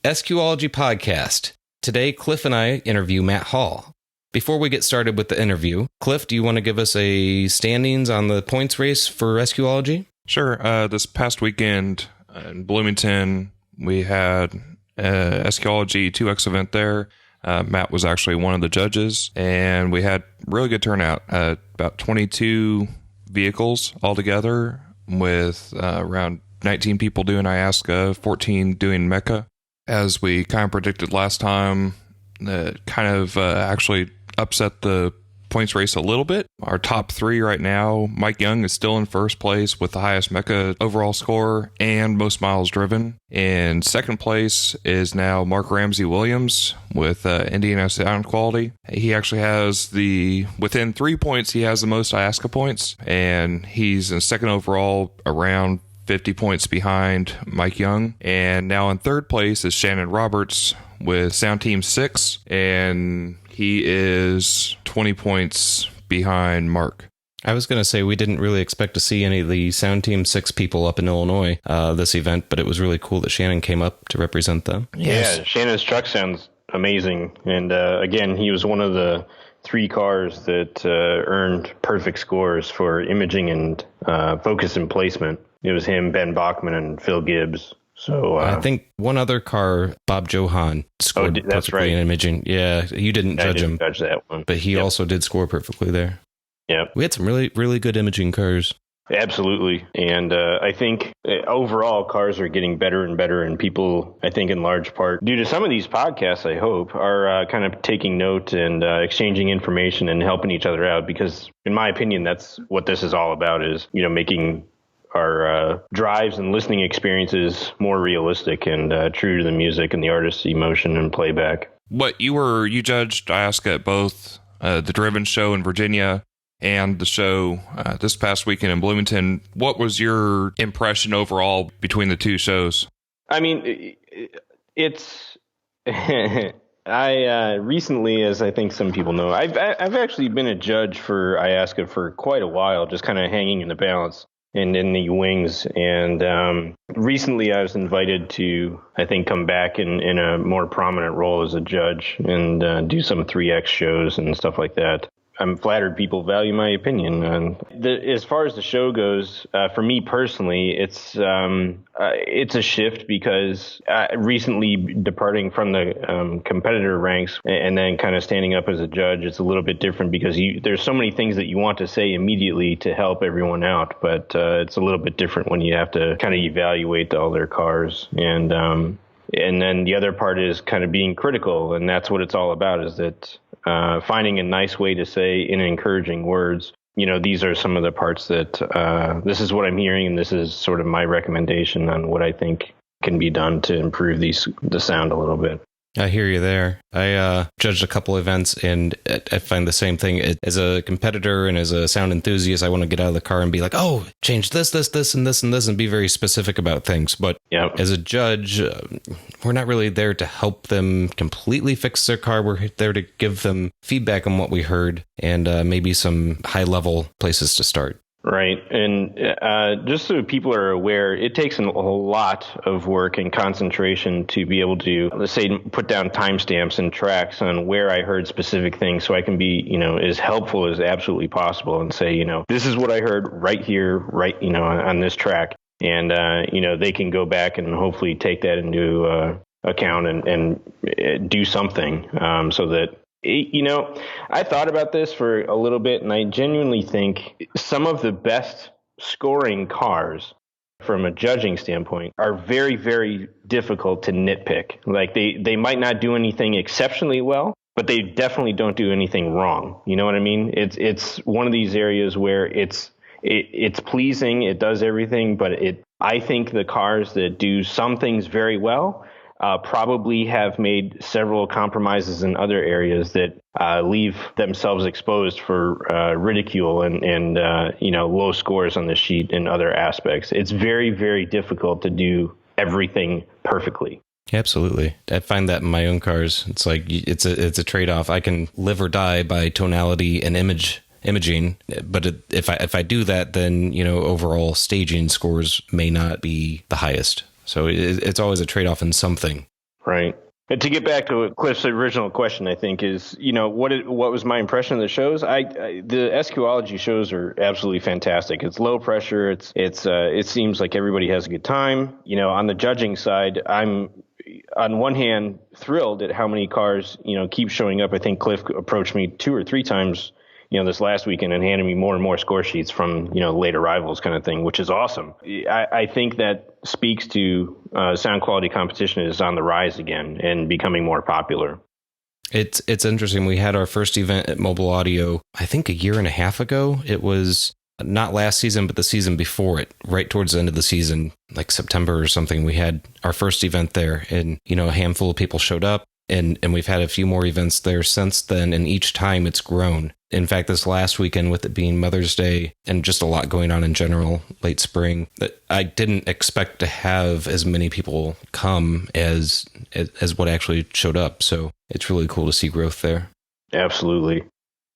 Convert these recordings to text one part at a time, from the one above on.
SQology Podcast. Today, Cliff and I interview Matt Hall. Before we get started with the interview, Cliff, do you want to give us a standings on the points race for SQology? Sure. This past weekend in Bloomington, we had SQology 2X event there. Matt was actually one of the judges, and we had really good turnout. About 22 vehicles altogether, with around 19 people doing Iasca, 14 doing Mecha. As we kind of predicted last time, it kind of actually upset the points race a little bit. Our top three right now, Mike Young is still in first place with the highest Mecha overall score and most miles driven. In second place is now Mark Ramsey Williams with Indiana Sound Quality. He actually has within 3 points, he has the most Iasca points, and he's in second overall, around 50 points behind Mike Young. And now in third place is Shannon Roberts with Sound Team 6, and he is 20 points behind Mark. I was going to say we didn't really expect to see any of the Sound Team 6 people up in Illinois this event, but it was really cool that Shannon came up to represent them. Yes. Yeah, Shannon's truck sounds amazing. And again, he was one of the 3 cars that earned perfect scores for imaging and focus and placement. It was him, Ben Bachman, and Phil Gibbs. So I think one other car, Bob Johan, scored perfectly in imaging. Yeah, you didn't judge him. Judge that one. But he also did score perfectly there. Yeah. We had some really, really good imaging cars. Absolutely. And I think overall cars are getting better and better, and people, I think in large part, due to some of these podcasts, I hope, are kind of taking note and exchanging information and helping each other out, because in my opinion, that's what this is all about, is, making our drives and listening experiences more realistic and true to the music and the artist's emotion and playback. You judged Iasca at both the Driven show in Virginia and the show this past weekend in Bloomington. What was your impression overall between the two shows? I mean, it's I recently, as I think some people know, I've actually been a judge for Iasca for quite a while, just kind of hanging in the balance and in the wings. And recently I was invited to, I think, come back in a more prominent role as a judge and do some 3X shows and stuff like that. I'm flattered people value my opinion. And as far as the show goes, for me personally, it's a shift, because recently departing from the competitor ranks and then kind of standing up as a judge, it's a little bit different, because there's so many things that you want to say immediately to help everyone out, but it's a little bit different when you have to kind of evaluate all their cars. And then the other part is kind of being critical, and that's what it's all about, is that finding a nice way to say in encouraging words, these are some of the parts that this is what I'm hearing, and this is sort of my recommendation on what I think can be done to improve the sound a little bit. I hear you there. I judged a couple events, and I find the same thing. As a competitor and as a sound enthusiast, I want to get out of the car and be like, oh, change this, and this, and this, and be very specific about things. But As a judge, we're not really there to help them completely fix their car. We're there to give them feedback on what we heard and maybe some high-level places to start. Right. And just so people are aware, it takes a lot of work and concentration to be able to, let's say, put down timestamps and tracks on where I heard specific things, so I can be, as helpful as absolutely possible and say, this is what I heard right here, right, on this track. And, they can go back and hopefully take that into account and do something so that, I thought about this for a little bit, and I genuinely think some of the best scoring cars from a judging standpoint are very, very difficult to nitpick. Like they might not do anything exceptionally well, but they definitely don't do anything wrong. You know what I mean? It's one of these areas where it's pleasing, it does everything, but I think the cars that do some things very well probably have made several compromises in other areas that leave themselves exposed for ridicule and low scores on the sheet in other aspects. It's very, very difficult to do everything perfectly. Absolutely. I find that in my own cars. It's like it's a trade-off. I can live or die by tonality and imaging, but if I do that, then overall staging scores may not be the highest. So it's always a trade-off in something. Right. And to get back to Cliff's original question, I think is, what was my impression of the shows? The SQology shows are absolutely fantastic. It's low pressure. It seems like everybody has a good time. On the judging side, I'm on one hand thrilled at how many cars, keep showing up. I think Cliff approached me 2 or 3 times, this last weekend and handed me more and more score sheets from, late arrivals kind of thing, which is awesome. I think that speaks to sound quality competition is on the rise again and becoming more popular. It's interesting. We had our first event at Mobile Audio, I think a year and a half ago. It was not last season, but the season before it, right towards the end of the season, like September or something. We had our first event there, and, a handful of people showed up. And we've had a few more events there since then, and each time it's grown. In fact, this last weekend, with it being Mother's Day and just a lot going on in general, late spring, that I didn't expect to have as many people come as what actually showed up. So it's really cool to see growth there. Absolutely.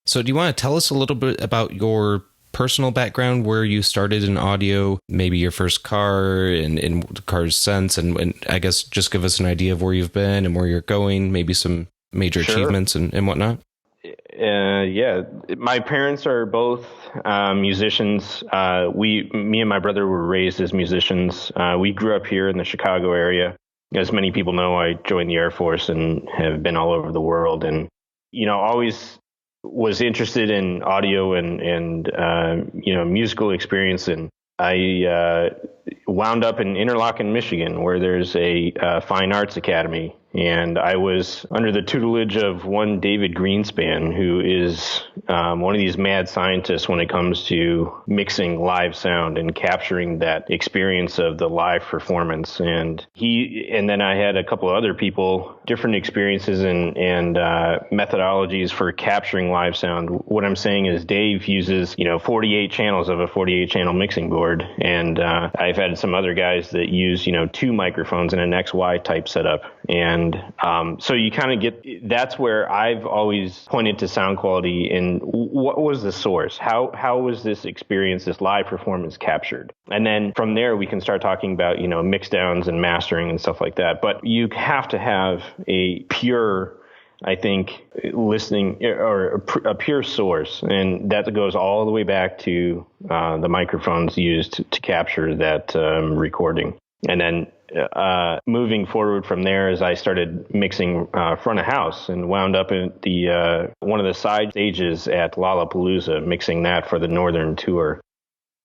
So do you want to tell us a little bit about your personal background, where you started in audio, maybe your first car and the car's sense, and I guess just give us an idea of where you've been and where you're going, maybe some major achievements and whatnot? Yeah, my parents are both musicians. Me and my brother were raised as musicians. We grew up here in the Chicago area. As many people know, I joined the Air Force and have been all over the world, and always was interested in audio and musical experience. And I wound up in Interlochen, Michigan, where there's a fine arts academy. And I was under the tutelage of one David Greenspan, who is one of these mad scientists when it comes to mixing live sound and capturing that experience of the live performance. And then I had a couple of other people, different experiences and methodologies for capturing live sound. What I'm saying is Dave uses, 48 channels of a 48 channel mixing board. And I've had some other guys that use, 2 microphones and an XY type setup. And so you kind of get, that's where I've always pointed to sound quality and what was the source? How was this experience, this live performance captured? And then from there, we can start talking about, mix downs and mastering and stuff like that. But you have to have a pure, I think, listening or a pure source. And that goes all the way back to the microphones used to capture that recording. And then moving forward from there, as I started mixing front of house and wound up at the one of the side stages at Lollapalooza, mixing that for the Northern tour.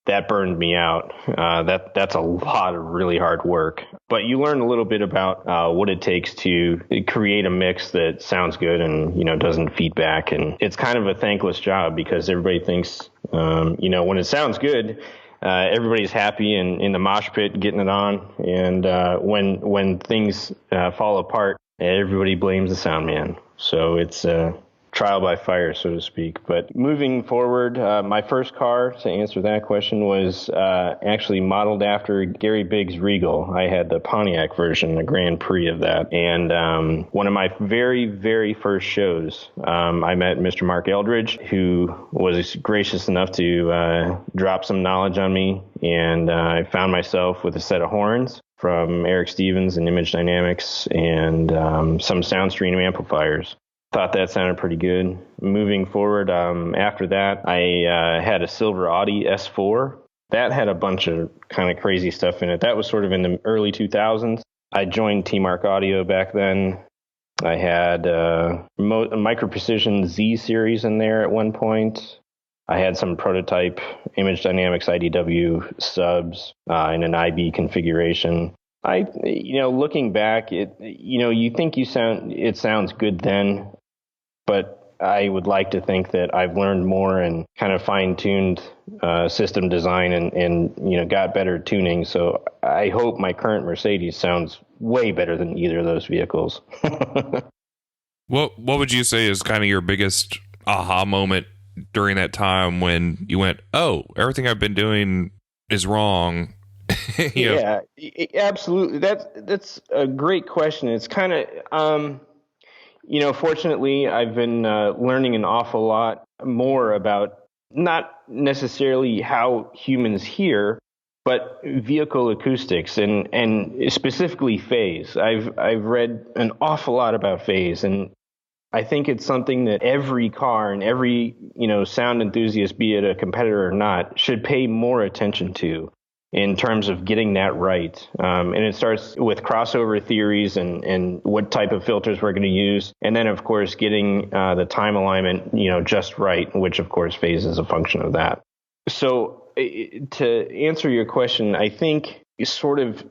That burned me out. That's a lot of really hard work. But you learn a little bit about what it takes to create a mix that sounds good and doesn't feedback. And it's kind of a thankless job because everybody thinks when it sounds good, everybody's happy and in the mosh pit getting it on. And when things fall apart, everybody blames the sound man. So it's trial by fire, so to speak. But moving forward, my first car, to answer that question, was actually modeled after Gary Biggs' Regal. I had the Pontiac version, the Grand Prix of that. And one of my very, very first shows, I met Mr. Mark Eldridge, who was gracious enough to drop some knowledge on me. And I found myself with a set of horns from Eric Stevens and Image Dynamics and some SoundStream amplifiers. Thought that sounded pretty good. Moving forward, after that, I had a silver Audi S4. That had a bunch of kind of crazy stuff in it. That was sort of in the early 2000s. I joined T-Mark Audio back then. I had a Micro Precision Z series in there at one point. I had some prototype Image Dynamics IDW subs in an IB configuration. Looking back, you think it sounds good then, but I would like to think that I've learned more and kind of fine-tuned system design and got better tuning. So I hope my current Mercedes sounds way better than either of those vehicles. What would you say is kind of your biggest aha moment during that time when you went, oh, everything I've been doing is wrong? Yeah, absolutely. That's a great question. It's kind of, fortunately, I've been learning an awful lot more about not necessarily how humans hear, but vehicle acoustics and specifically phase. I've read an awful lot about phase, and I think it's something that every car and every, sound enthusiast, be it a competitor or not, should pay more attention to in terms of getting that right. And it starts with crossover theories and what type of filters we're going to use. And then, of course, getting the time alignment, just right, which, of course, phase is a function of that. So to answer your question, I think sort of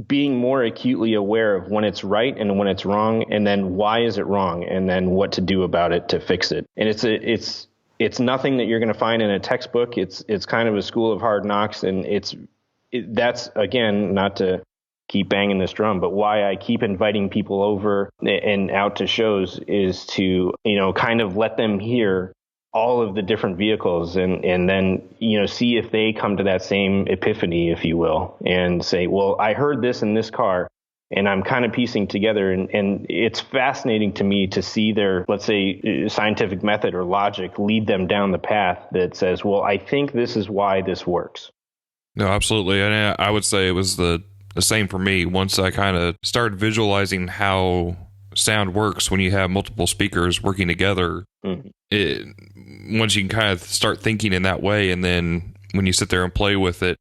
being more acutely aware of when it's right and when it's wrong, and then why is it wrong, and then what to do about it to fix it. And it's nothing that you're going to find in a textbook. It's kind of a school of hard knocks, and that's, again, not to keep banging this drum, but why I keep inviting people over and out to shows is to, kind of let them hear all of the different vehicles and then, see if they come to that same epiphany, if you will, and say, well, I heard this in this car and I'm kind of piecing together. And it's fascinating to me to see their, let's say, scientific method or logic lead them down the path that says, well, I think this is why this works. No, absolutely. And I would say it was the same for me. Once I kind of started visualizing how sound works when you have multiple speakers working together, once you can kind of start thinking in that way, and then when you sit there and play with it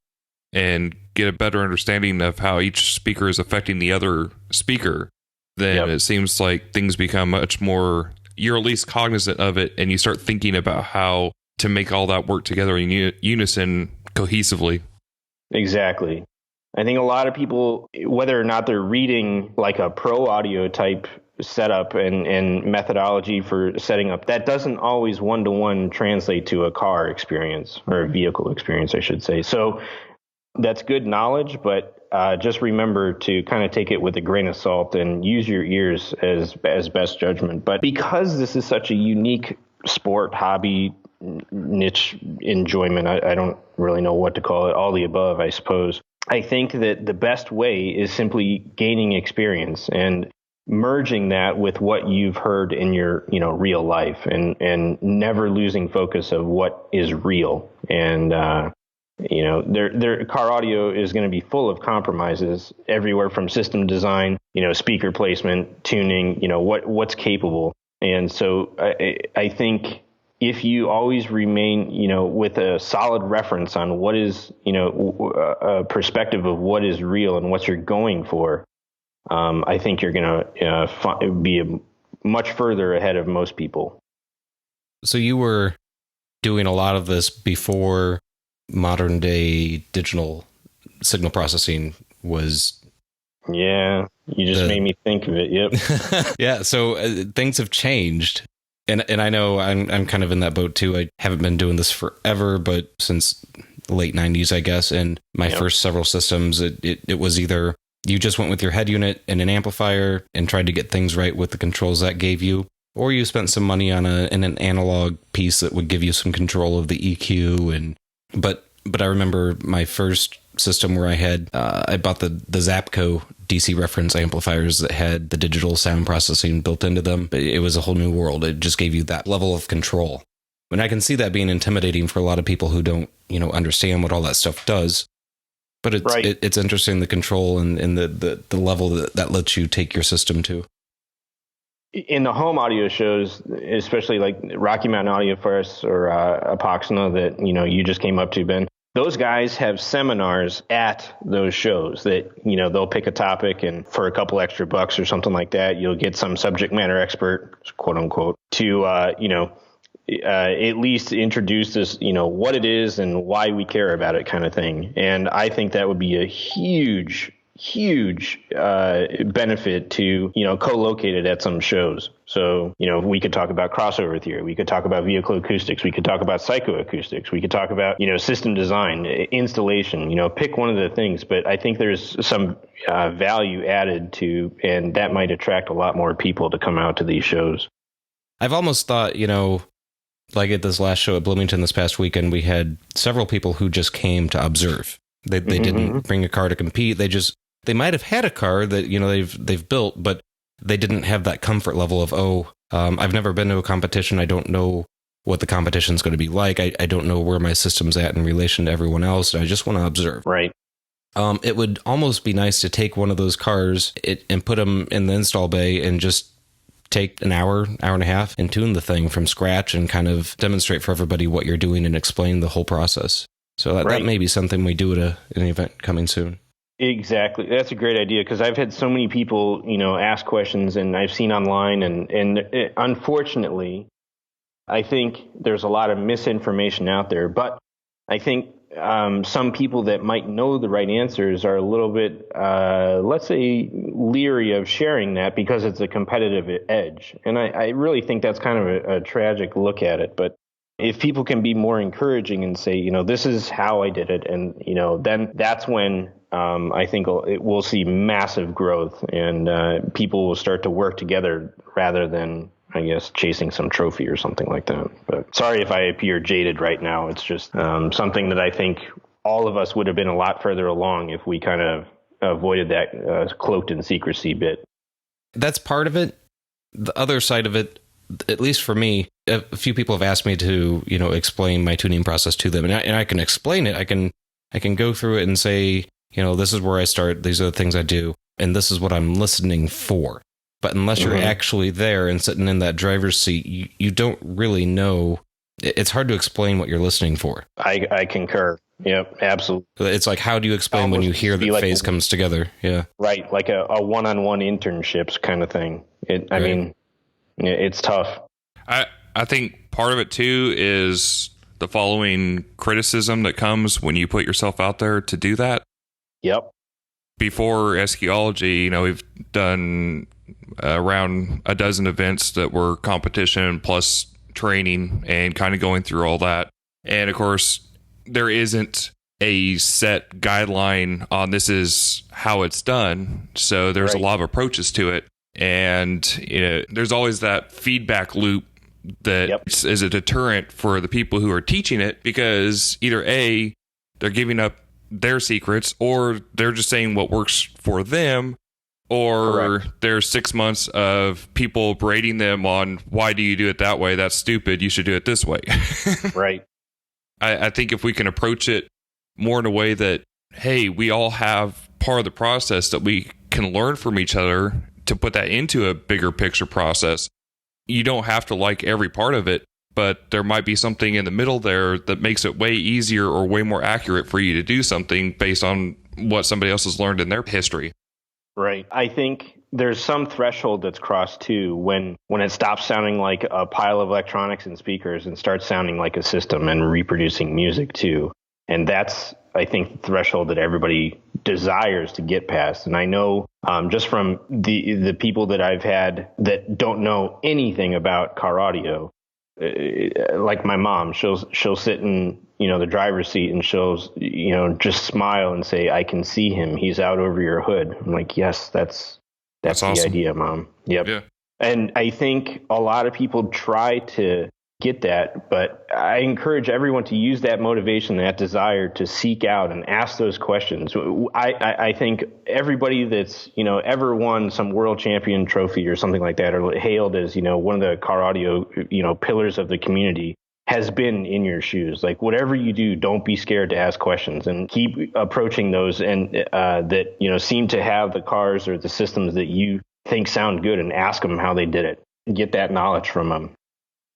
and get a better understanding of how each speaker is affecting the other speaker, then it seems like things become much more, you're at least cognizant of it, and you start thinking about how to make all that work together in unison cohesively. Exactly. I think a lot of people, whether or not they're reading like a pro audio type setup and methodology for setting up, that doesn't always one-to-one translate to a car experience, or a vehicle experience, I should say. So that's good knowledge, but just remember to kind of take it with a grain of salt and use your ears as best judgment. But because this is such a unique sport, hobby, niche enjoyment, I don't really know what to call it, all the above, I suppose. I think that the best way is simply gaining experience and merging that with what you've heard in your, real life, and never losing focus of what is real. And, their car audio is going to be full of compromises everywhere from system design, speaker placement, tuning, what's capable. And so I think if you always remain, with a solid reference on what is, a perspective of what is real and what you're going for, I think you're going to be much further ahead of most people. So you were doing a lot of this before modern day digital signal processing was. Yeah, you just made me think of it. Yep. Yeah. So things have changed. And I know I'm kind of in that boat too. I haven't been doing this forever, but since the late 90s, I guess. And my first several systems, it was either you just went with your head unit and an amplifier and tried to get things right with the controls that gave you, or you spent some money on an analog piece that would give you some control of the EQ. But I remember my first system where I bought the Zapco DC reference amplifiers that had the digital sound processing built into them. It was a whole new world. It just gave you that level of control. And I can see that being intimidating for a lot of people who don't, understand what all that stuff does. But it's interesting, the control and the level that lets you take your system to. In the home audio shows, especially like Rocky Mountain Audio Forest or Apoxina that, you just came up to, Ben, those guys have seminars at those shows that, they'll pick a topic, and for a couple extra bucks or something like that, you'll get some subject matter expert, quote unquote, to, at least introduce this, what it is and why we care about it, kind of thing. And I think that would be a huge benefit to, co-located at some shows. So, we could talk about crossover theory. We could talk about vehicle acoustics. We could talk about psychoacoustics. We could talk about, system design, installation, pick one of the things. But I think there's some value added to, and that might attract a lot more people to come out to these shows. I've almost thought, like at this last show at Bloomington this past weekend, we had several people who just came to observe. They didn't bring a car to compete. They might have had a car that, they've built, but they didn't have that comfort level of, I've never been to a competition. I don't know what the competition's going to be like. I don't know where my system's at in relation to everyone else. I just want to observe. Right. It would almost be nice to take one of those cars and put them in the install bay and just take an hour and a half and tune the thing from scratch and kind of demonstrate for everybody what you're doing and explain the whole process. So that may be something we do at an event coming soon. Exactly. That's a great idea, because I've had so many people, ask questions, and I've seen online, and unfortunately, I think there's a lot of misinformation out there. But I think some people that might know the right answers are a little bit, let's say, leery of sharing that because it's a competitive edge. And I really think that's kind of a tragic look at it. But if people can be more encouraging and say, this is how I did it, and, then that's when I think we'll see massive growth, and people will start to work together rather than, I guess, chasing some trophy or something like that. But sorry if I appear jaded right now. It's just something that I think all of us would have been a lot further along if we kind of avoided that cloaked in secrecy bit. That's part of it. The other side of it, at least for me, a few people have asked me to, explain my tuning process to them, and I can explain it. I can go through it and say, this is where I start. These are the things I do, and this is what I'm listening for. But unless you're actually there and sitting in that driver's seat, you don't really know. It's hard to explain what you're listening for. I concur. Yep, absolutely. It's like, how do you explain when you hear that phase comes together? Yeah. Right, like a one-on-one internships kind of thing. I mean, it's tough. I think part of it, too, is the following criticism that comes when you put yourself out there to do that. Yep. Before Escheology, we've done around a dozen events that were competition plus training and kind of going through all that. And of course, there isn't a set guideline on this is how it's done. So there's a lot of approaches to it. And there's always that feedback loop that is a deterrent for the people who are teaching it, because either A, they're giving up their secrets, or they're just saying what works for them, or there's 6 months of people berating them on, why do you do it that way? That's stupid. You should do it this way. Right. I think if we can approach it more in a way that, hey, we all have part of the process that we can learn from each other to put that into a bigger picture process. You don't have to like every part of it, but there might be something in the middle there that makes it way easier or way more accurate for you to do something based on what somebody else has learned in their history. Right. I think there's some threshold that's crossed too when it stops sounding like a pile of electronics and speakers and starts sounding like a system and reproducing music too. And that's, I think, the threshold that everybody desires to get past. And I know just from the people that I've had that don't know anything about car audio, like my mom, she'll sit in the driver's seat and she'll just smile and say, "I can see him. He's out over your hood." I'm like, yes, that's the awesome idea, Mom. Yep. Yeah. And I think a lot of people try to get that, but I encourage everyone to use that motivation, that desire to seek out and ask those questions. I think everybody that's, ever won some world champion trophy or something like that, or hailed as, one of the car audio, pillars of the community, has been in your shoes. Like, whatever you do, don't be scared to ask questions and keep approaching those and that, seem to have the cars or the systems that you think sound good, and ask them how they did it. Get that knowledge from them.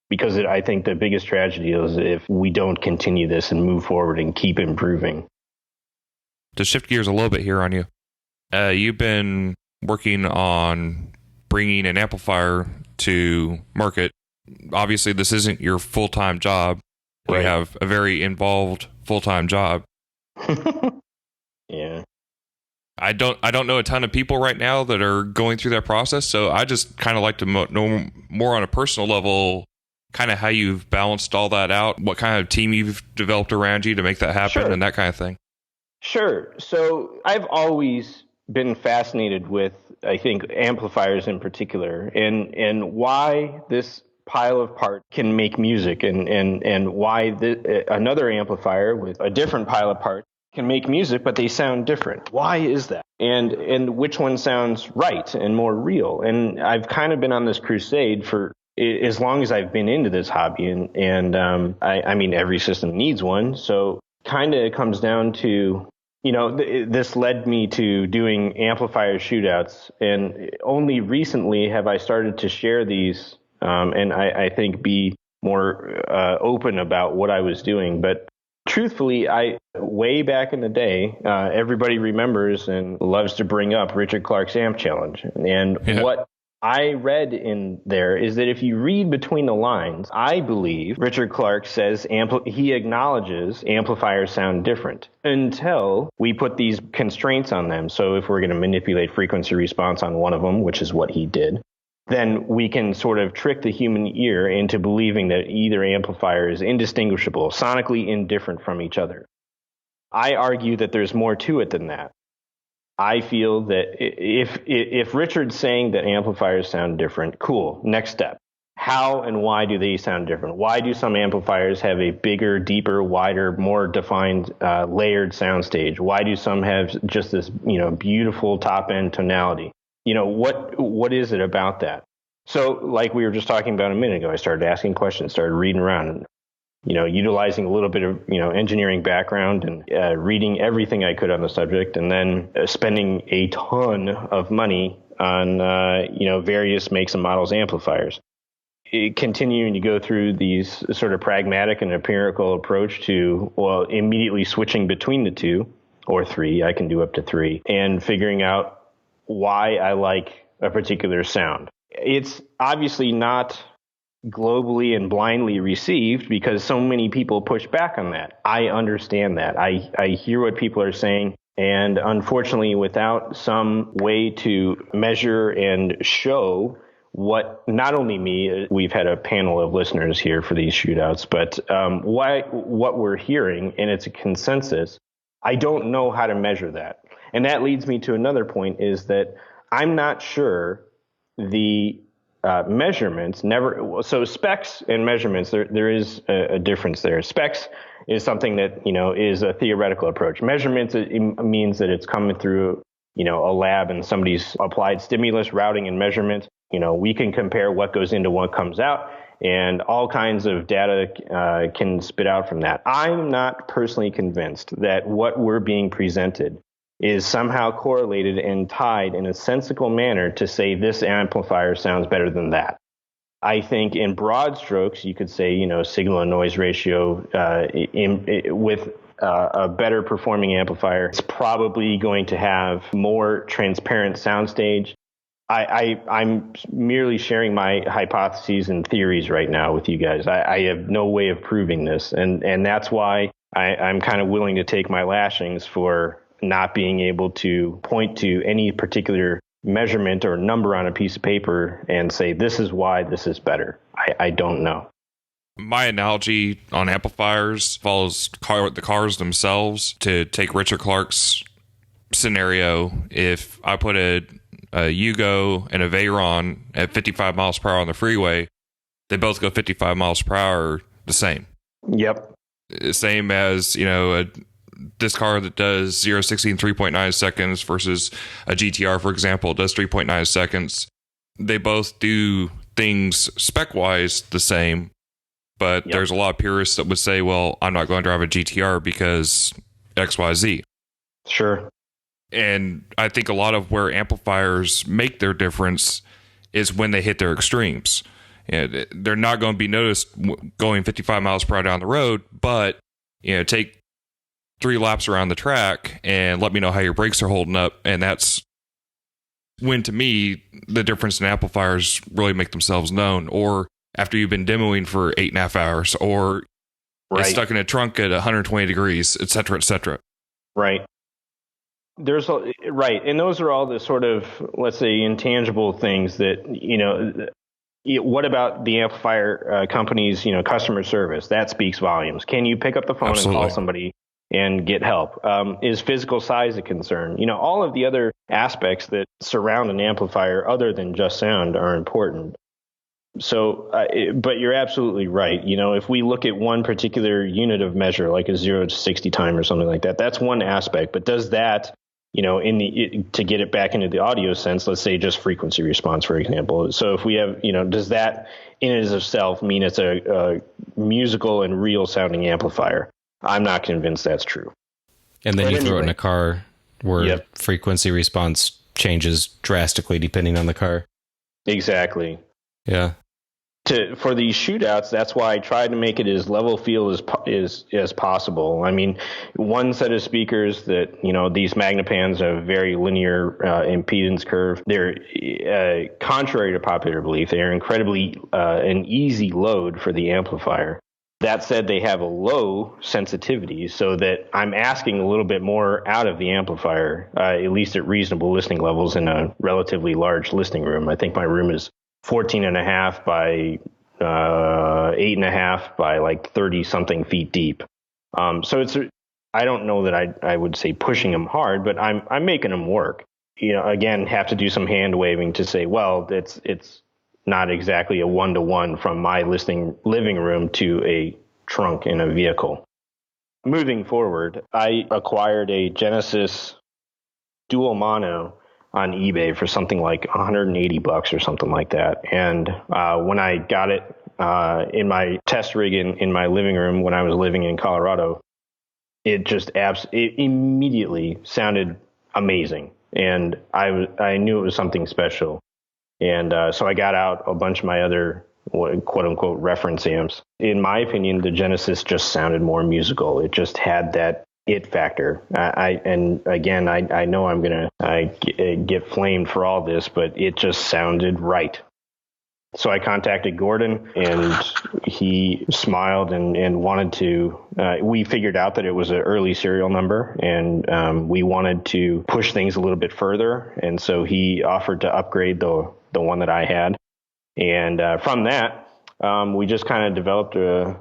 Because I think the biggest tragedy is if we don't continue this and move forward and keep improving. To shift gears a little bit here on you, you've been working on bringing an amplifier to market. Obviously, this isn't your full-time job. You have a very involved full-time job. Yeah. I don't know a ton of people right now that are going through that process, so I just kind of like to know more on a personal level, kind of how you've balanced all that out, what kind of team you've developed around you to make that happen, and that kind of thing. Sure. So I've always been fascinated with, I think, amplifiers in particular, and why this pile of parts can make music, and why another amplifier with a different pile of parts can make music, but they sound different. Why is that? And which one sounds right and more real? And I've kind of been on this crusade for as long as I've been into this hobby, and I mean, every system needs one. So kind of comes down to, this led me to doing amplifier shootouts. And only recently have I started to share these, and I think be more open about what I was doing. But truthfully, way back in the day, everybody remembers and loves to bring up Richard Clark's Amp Challenge. And what I read in there is that if you read between the lines, I believe Richard Clark says he acknowledges amplifiers sound different until we put these constraints on them. So if we're going to manipulate frequency response on one of them, which is what he did, then we can sort of trick the human ear into believing that either amplifier is indistinguishable, sonically indifferent from each other. I argue that there's more to it than that. I feel that if Richard's saying that amplifiers sound different, cool, next step. How and why do they sound different? Why do some amplifiers have a bigger, deeper, wider, more defined, layered soundstage? Why do some have just this, beautiful top-end tonality? What is it about that? So like we were just talking about a minute ago, I started asking questions, started reading around, and utilizing a little bit of, engineering background and reading everything I could on the subject, and then spending a ton of money on, various makes and models amplifiers. Continuing to go through these sort of pragmatic and empirical approach to, immediately switching between the two or three, I can do up to three, and figuring out why I like a particular sound. It's obviously not globally and blindly received because so many people push back on that. I understand that. I hear what people are saying. And unfortunately, without some way to measure and show what, not only me, we've had a panel of listeners here for these shootouts, but what we're hearing, and it's a consensus, I don't know how to measure that. And that leads me to another point, is that I'm not sure the measurements so specs and measurements, there is a difference there. Specs is something that, is a theoretical approach. Measurements, it means that it's coming through, a lab and somebody's applied stimulus, routing, and measurement. We can compare what goes into what comes out, and all kinds of data can spit out from that. I'm not personally convinced that what we're being presented is somehow correlated and tied in a sensical manner to say this amplifier sounds better than that. I think in broad strokes, you could say, signal and noise ratio with a better performing amplifier, it's probably going to have more transparent soundstage. I'm merely sharing my hypotheses and theories right now with you guys. I have no way of proving this. And that's why I'm kind of willing to take my lashings for not being able to point to any particular measurement or number on a piece of paper and say, this is why this is better. I don't know. My analogy on amplifiers follows the cars themselves. To take Richard Clark's scenario, if I put a Yugo and a Veyron at 55 miles per hour on the freeway, they both go 55 miles per hour the same. Yep. Same as, this car that does 0-60 in 3.9 seconds versus a GTR, for example, does 3.9 seconds. They both do things spec-wise the same, but there's a lot of purists that would say, well, I'm not going to drive a GTR because XYZ. Sure. And I think a lot of where amplifiers make their difference is when they hit their extremes. And they're not going to be noticed going 55 miles per hour down the road, but take 3 laps around the track and let me know how your brakes are holding up. And that's when, to me, the difference in amplifiers really make themselves known. Or after you've been demoing for 8.5 hours, or it's stuck in a trunk at 120 degrees, et cetera, et cetera. Right. And those are all the sort of, let's say, intangible things that, what about the amplifier company's, customer service? That speaks volumes. Can you pick up the phone Absolutely. and call somebody and get help? Is physical size a concern? All of the other aspects that surround an amplifier other than just sound are important. So, but you're absolutely right. If we look at one particular unit of measure, like a 0 to 60 time or something like that, that's one aspect. But does that to get it back into the audio sense, let's say just frequency response, for example. So if we have, does that in and of itself mean it's a musical and real sounding amplifier? I'm not convinced that's true. And then you throw it in a car where frequency response changes drastically depending on the car. Exactly. Yeah. For these shootouts, that's why I tried to make it as level field as possible. I mean, one set of speakers that, these Magnepans have very linear impedance curve. They're, contrary to popular belief, they are incredibly an easy load for the amplifier. That said, they have a low sensitivity, so that I'm asking a little bit more out of the amplifier, at least at reasonable listening levels in a relatively large listening room. I think my room is 14.5 by 8.5 by like 30 something feet deep. So I don't know that I would say pushing them hard, but I'm making them work. Again, have to do some hand waving to say, well, it's not exactly a 1-to-1 from my living room to a trunk in a vehicle. Moving forward, I acquired a Genesis dual mono on eBay for something like $180 or something like that. And when I got it in my test rig in my living room when I was living in Colorado, it just it immediately sounded amazing. And I knew it was something special. And so I got out a bunch of my other quote unquote reference amps. In my opinion, the Genesis just sounded more musical. It just had that it factor. And again, I know I'm going to get flamed for all this, but it just sounded right. So I contacted Gordon, and he smiled and wanted to, we figured out that it was an early serial number, and we wanted to push things a little bit further. And so he offered to upgrade the one that I had. And from that, we just kind of developed a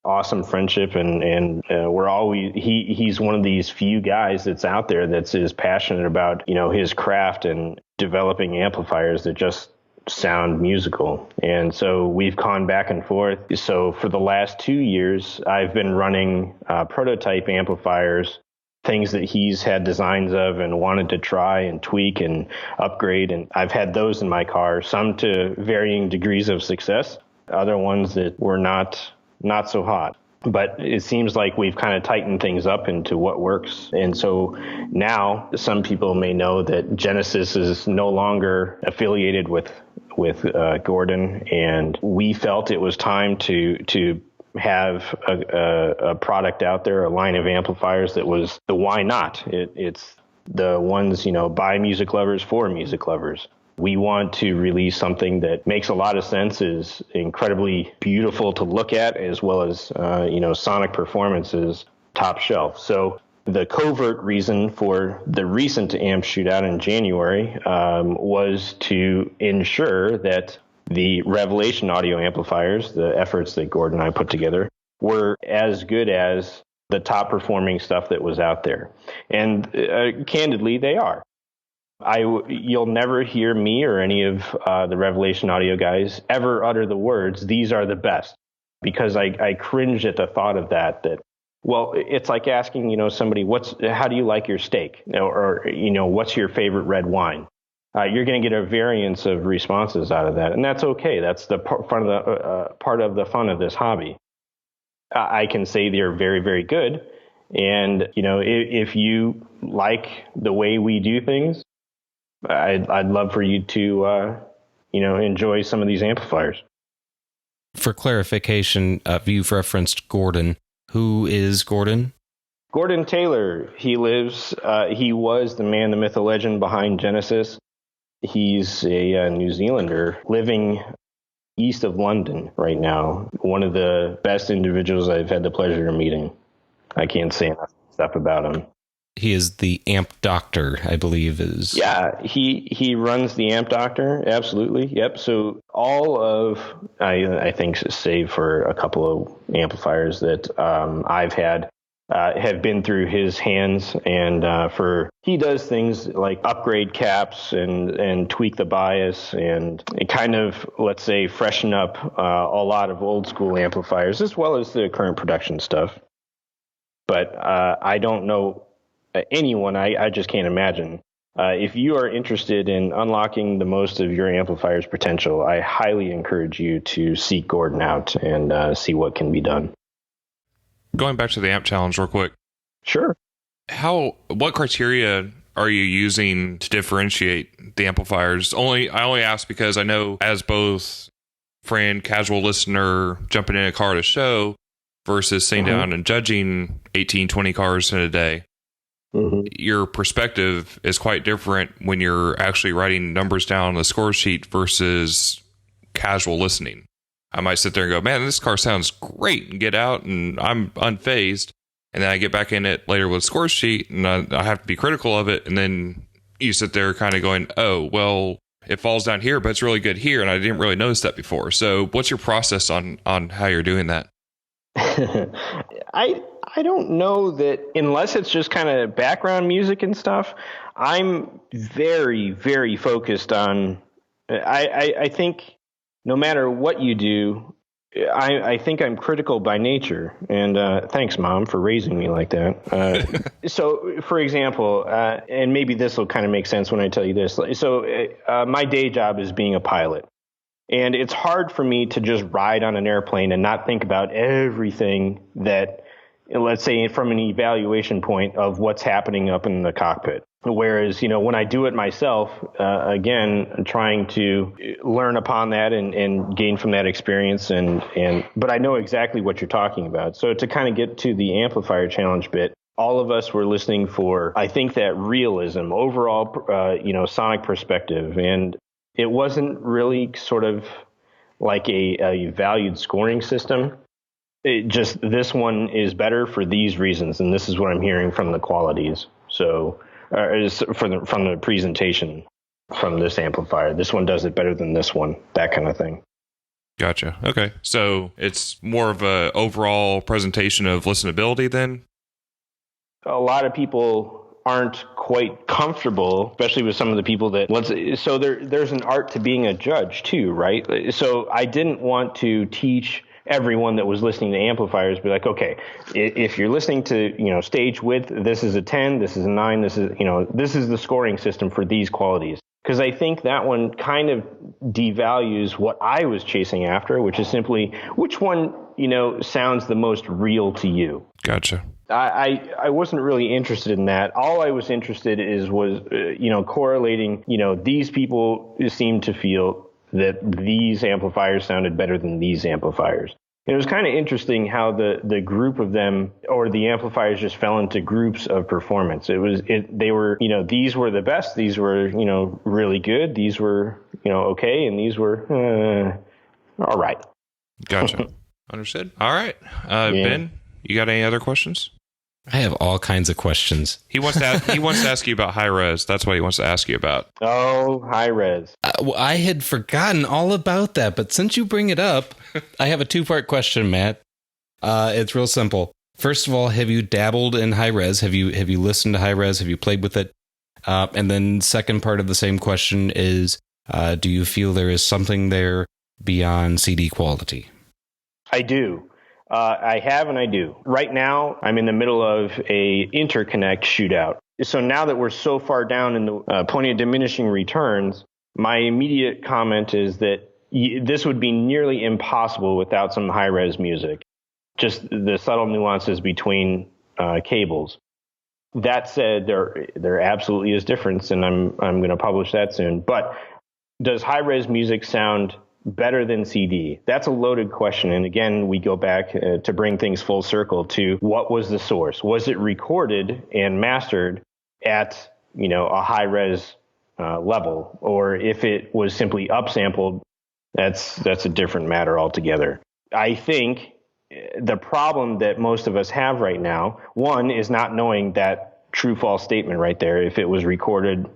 awesome friendship, and we're always he's one of these few guys that's out there that's as passionate about his craft and developing amplifiers that just sound musical. And so we've gone back and forth. So for the last 2 years, I've been running prototype amplifiers, things that he's had designs of and wanted to try and tweak and upgrade. And I've had those in my car, some to varying degrees of success, other ones that were not so hot. But it seems like we've kind of tightened things up into what works. And so now some people may know that Genesis is no longer affiliated with Gordon, and we felt it was time to have a product out there, a line of amplifiers that was the why not. It's the ones, by music lovers for music lovers. We want to release something that makes a lot of sense, is incredibly beautiful to look at, as well as, sonic performance is top shelf. So the covert reason for the recent amp shootout in January was to ensure that the Revelation audio amplifiers, the efforts that Gordon and I put together, were as good as the top performing stuff that was out there. And candidly, they are. You'll never hear me or any of the Revelation audio guys ever utter the words, "These are the best," because I cringe at the thought of that. Well, it's like asking, somebody, how do you like your steak? Or what's your favorite red wine? You're going to get a variance of responses out of that. And that's okay. That's the part of the fun of this hobby. I can say they're very, very good. And, if you like the way we do things, I'd love for you to, enjoy some of these amplifiers. For clarification, you've referenced Gordon. Who is Gordon? Gordon Taylor. He was the man, the myth, the legend behind Genesis. He's a New Zealander living east of London right now. One of the best individuals I've had the pleasure of meeting. I can't say enough stuff about him. He is the amp doctor, I believe is. Yeah, he runs the amp doctor. Absolutely. Yep. So all of, I think, save for a couple of amplifiers that I've had, have been through his hands. And he does things like upgrade caps and tweak the bias and kind of, let's say, freshen up a lot of old school amplifiers as well as the current production stuff. But I don't know anyone, I just can't imagine. If you are interested in unlocking the most of your amplifier's potential, I highly encourage you to seek Gordon out and see what can be done. Going back to the amp challenge real quick. Sure. What criteria are you using to differentiate the amplifiers? I only ask because I know, as both friend, casual listener jumping in a car to show versus sitting down and judging 18, 20 cars in a day, your perspective is quite different when you're actually writing numbers down on the score sheet versus casual listening. I might sit there and go, man, this car sounds great, and get out, and I'm unfazed. And then I get back in it later with a score sheet, and I have to be critical of it. And then you sit there kind of going, oh, well, it falls down here, but it's really good here, and I didn't really notice that before. So what's your process on how you're doing that? I don't know that, unless it's just kind of background music and stuff. I'm very, very focused on, I think no matter what you do, I think I'm critical by nature, and thanks, Mom, for raising me like that. So, for example, and maybe this will kind of make sense when I tell you this. So my day job is being a pilot, and it's hard for me to just ride on an airplane and not think about everything that, let's say, from an evaluation point of what's happening up in the cockpit. Whereas, when I do it myself, again, trying to learn upon that and gain from that experience, but I know exactly what you're talking about. So to kind of get to the amplifier challenge bit, all of us were listening for, I think, that realism, overall, sonic perspective. And it wasn't really sort of like a valued scoring system. It just, this one is better for these reasons, and this is what I'm hearing from the qualities. So from the presentation from this amplifier, this one does it better than this one, that kind of thing. Gotcha. Okay. So it's more of a overall presentation of listenability then? A lot of people aren't quite comfortable, especially with some of the people that so there's an art to being a judge too, right? So I didn't want to teach everyone that was listening to amplifiers be like, okay, if you're listening to, stage width, this is a 10, this is a 9, this is the scoring system for these qualities. Because I think that one kind of devalues what I was chasing after, which is simply which one, sounds the most real to you. Gotcha. I wasn't really interested in that. All I was interested was correlating, these people seem to feel that these amplifiers sounded better than these amplifiers. It was kind of interesting how the group of them, or the amplifiers, just fell into groups of performance. They were, these were the best, these were, really good, these were, okay, and these were, all right. Gotcha. Understood. All right. Ben, you got any other questions? I have all kinds of questions. He wants to ask you about high res. That's what he wants to ask you about. Oh, high res. I had forgotten all about that, but since you bring it up, I have a two-part question, Matt. It's real simple. First of all, have you dabbled in high res? Have you listened to high res? Have you played with it? And then second part of the same question is, do you feel there is something there beyond CD quality? I do. I have and I do. Right now, I'm in the middle of a interconnect shootout. So now that we're so far down in the point of diminishing returns, my immediate comment is that this would be nearly impossible without some high-res music. Just the subtle nuances between cables. That said, there absolutely is difference, and I'm going to publish that soon. But does high-res music sound better than CD? That's a loaded question. And again, we go back to bring things full circle to what was the source? Was it recorded and mastered at, a high res level? Or if it was simply upsampled, that's a different matter altogether. I think the problem that most of us have right now, one, is not knowing that true false statement right there, if it was recorded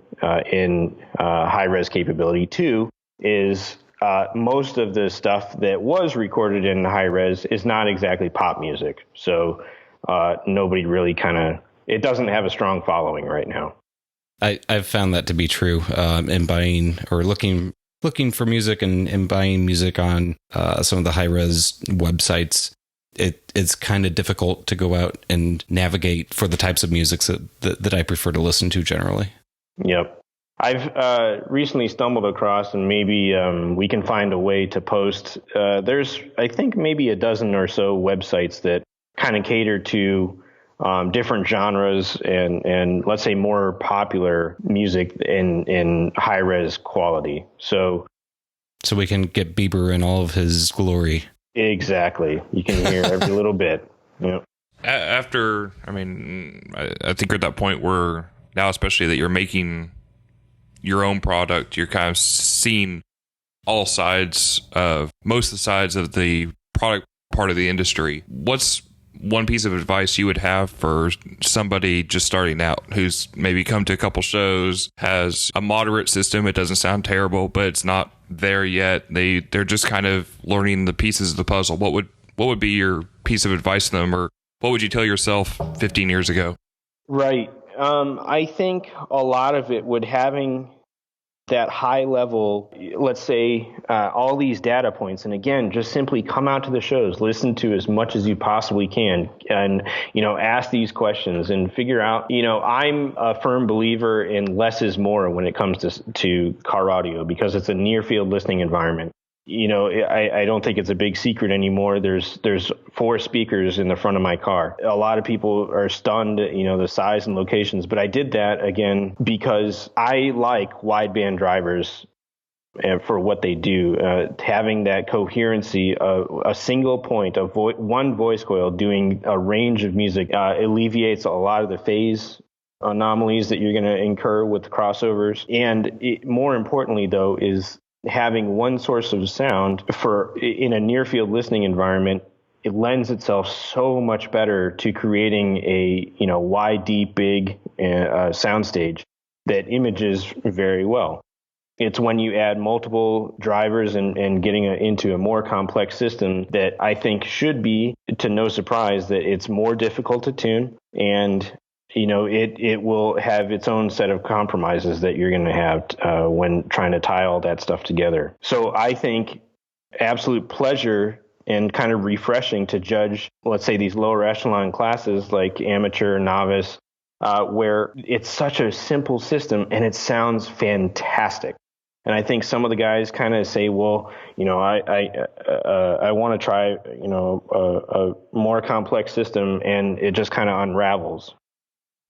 in high res capability. Two is most of the stuff that was recorded in high res is not exactly pop music. So nobody really it doesn't have a strong following right now. I've found that to be true in buying or looking for music and buying music on some of the high res websites. it's kind of difficult to go out and navigate for the types of music that I prefer to listen to generally. Yep. I've recently stumbled across, and maybe we can find a way to post. There's, I think, maybe a dozen or so websites that kind of cater to different genres and let's say more popular music in high res quality. So we can get Bieber in all of his glory. Exactly. You can hear every little bit. Yep. After, I think we're at that point where now, especially that you're making your own product, you're kind of seeing all sides of most of the sides of the product part of the industry. What's one piece of advice you would have for somebody just starting out who's maybe come to a couple shows, has a moderate system? It doesn't sound terrible, but it's not there yet. They're just kind of learning the pieces of the puzzle. What would be your piece of advice to them, or what would you tell yourself 15 years ago? Right. I think a lot of it would having that high level, let's say, all these data points. And again, just simply come out to the shows, listen to as much as you possibly can, and, ask these questions and figure out, I'm a firm believer in less is more when it comes to car audio, because it's a near field listening environment. I don't think it's a big secret anymore. There's 4 speakers in the front of my car. A lot of people are stunned, the size and locations, but I did that again because I like wideband drivers for what they do. Having that coherency of a single point of one voice coil doing a range of music alleviates a lot of the phase anomalies that you're going to incur with the crossovers. And more importantly, though, is having one source of sound in a near field listening environment. It lends itself so much better to creating a wide, deep, big soundstage that images very well. It's when you add multiple drivers and getting into a more complex system that I think should be, to no surprise, that it's more difficult to tune, and it will have its own set of compromises that you're going to have when trying to tie all that stuff together. So I think absolute pleasure and kind of refreshing to judge, let's say, these lower echelon classes like amateur, novice, where it's such a simple system and it sounds fantastic. And I think some of the guys kind of say, well, I want to try, a more complex system, and it just kind of unravels.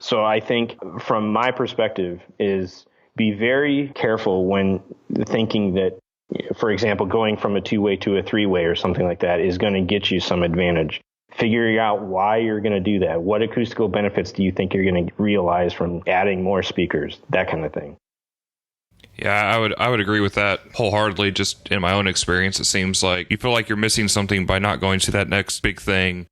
So I think from my perspective is be very careful when thinking that, for example, going from a 2-way to a 3-way or something like that is going to get you some advantage. Figuring out why you're going to do that. What acoustical benefits do you think you're going to realize from adding more speakers? That kind of thing. Yeah, I would agree with that wholeheartedly. Just in my own experience, it seems like you feel like you're missing something by not going to that next big thing.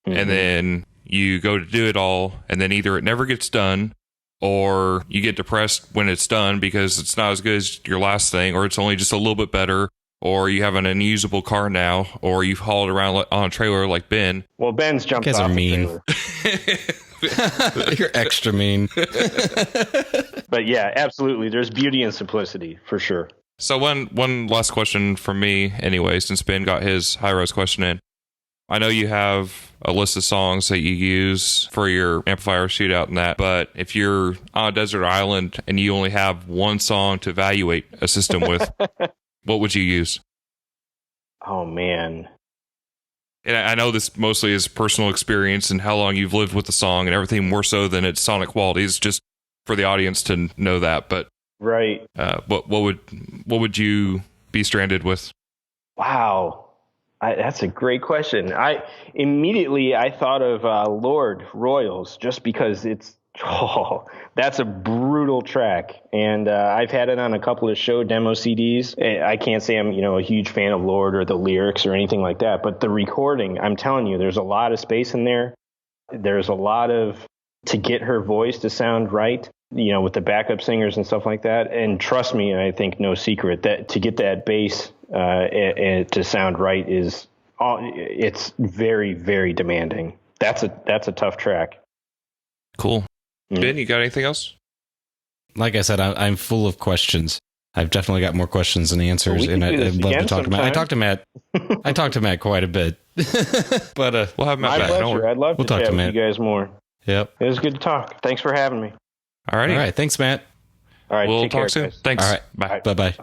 Mm-hmm. And then you go to do it all, and then either it never gets done, or you get depressed when it's done because it's not as good as your last thing, or it's only just a little bit better, or you have an unusable car now, or you've hauled around on a trailer like Ben. Well, Ben's jumped off the trailer. You're extra mean. But yeah, absolutely. There's beauty in simplicity, for sure. So one last question from me anyway, since Ben got his high-res question in. I know you have a list of songs that you use for your amplifier shootout and that, but if you're on a desert island and you only have one song to evaluate a system with, what would you use? Oh, man. And I know this mostly is personal experience and how long you've lived with the song and everything, more so than its sonic qualities, just for the audience to know that. But right. What would you be stranded with? Wow. That's a great question. I thought of Lord Royals, just because that's a brutal track. And I've had it on a couple of show demo CDs. I can't say I'm, a huge fan of Lord or the lyrics or anything like that, but the recording, I'm telling you, there's a lot of space in there. There's a lot to get her voice to sound right, with the backup singers and stuff like that. And trust me, I think no secret that to get that bass to sound right it's very, very demanding. That's a tough track. Cool. Ben, you got anything else? Like I said, I'm full of questions. I've definitely got more questions than answers, Well, we and can do I'd this love to again talk to Matt. I sometime. talked to Matt quite a bit, but We'll have Matt My back. Don't pleasure. worry. I'd love We'll to talk chat to with Matt. you guys more. Yep. It was good to talk. Thanks for having me. All righty. All right. Thanks, Matt. All right. We'll take care, talk soon. guys. Thanks. All right. Bye. Bye bye.